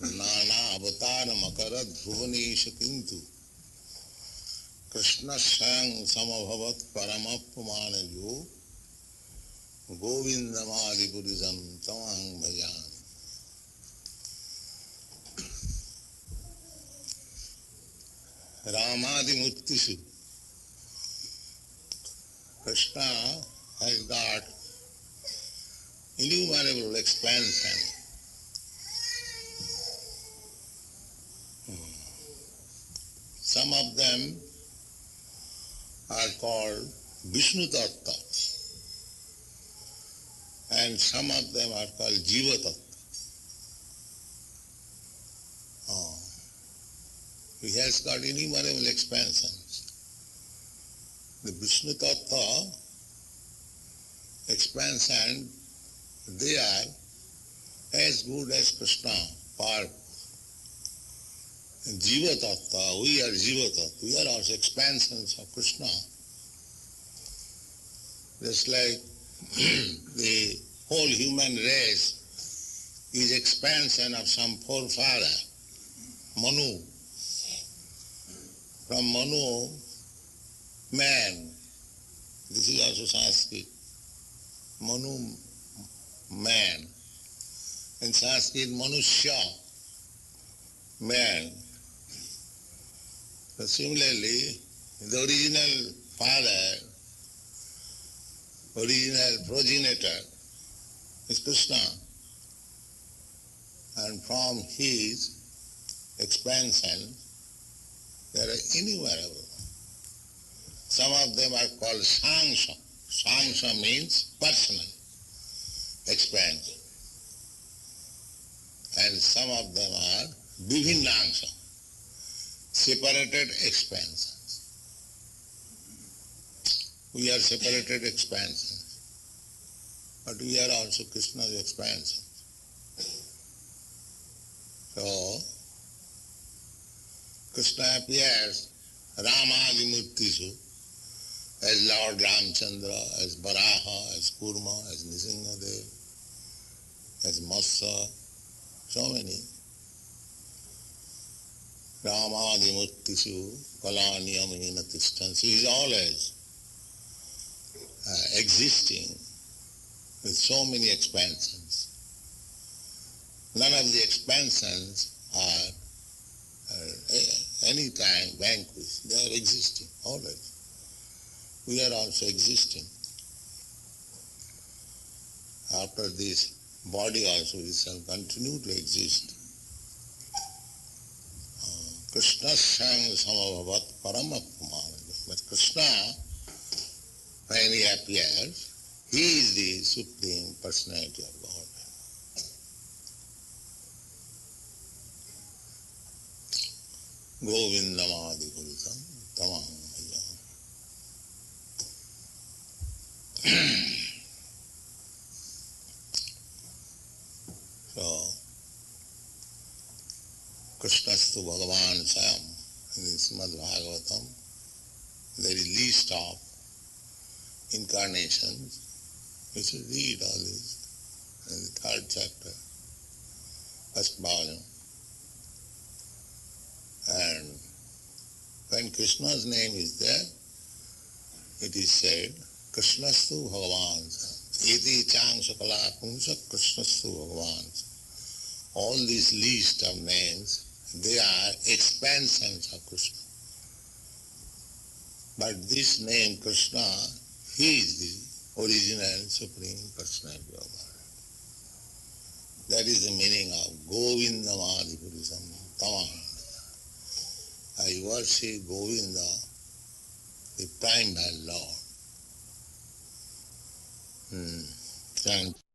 nāna avataram akarat bhuvanesha kintu kṛṣṇas samabhavat paramaḥ pumān Govindam ādi-puruṣaṁ ahaṁ bhajāmi. Rāmādi-mūrtiṣu. Kṛṣṇa has got innumerable expansion. Some of them are called Vishnu-tattva and some of them are called Jiva-tattva. He has got innumerable expansions. The Vishnu-tattva expansion, they are as good as Kṛṣṇa, powerful. And Jiva-tattva, we are Jiva-tattva, we are also expansions of Kṛṣṇa. Just like the whole human race is expansion of some forefather, Manu. From Manu, man. This is also Sanskrit. Manu, man. In Sanskrit, Manusya, man. So similarly, the original father, original progenitor is Kṛṣṇa. And from his expansion, there are innumerable. Some of them are called Svāṁśa. Svāṁśa means personal expansion. And some of them are vibhināṁśa, separated expansions. We are separated expansions, but we are also Kṛṣṇa's expansion. So, Kṛṣṇa appears Rāmādi-mūrtiṣu as Lord Rāmacandra, as Varāha, as Kūrma, as Nṛsiṁhadeva, as Matsya, so many. Rāmādi-mūrtiṣu, kalā-niyamena tiṣṭhan. So he is always existing with so many expansions. None of the expansions are any time vanquished. They are existing always. We are also existing. After this body also we shall continue to exist. Kṛṣṇas samabhavat paramaḥ pumān. But Kṛṣṇa, when he appears, he is the Supreme Personality of Godhead. Govindam ādi-puruṣaṁ tamaham bhajāmi. So, kṛṣṇas bhagavan svayam. In the Śrīmad-Bhāgavatam, there is list of incarnations. You should read all this in the 3rd chapter, 1st volume. And when Kṛṣṇa's name is there, it is said, kṛṣṇas bhagavan. ādi-puruṣaṁ kalā-niyamena kṛṣṇas bhagavan. All these list of names, they are expansions of Kṛṣṇa. But this name Kṛṣṇa, he is the original Supreme Personality of Godhead. That is the meaning of Govindam ādi-puruṣaṁ tamaham. I worship Govinda, the primal Lord. Thank you.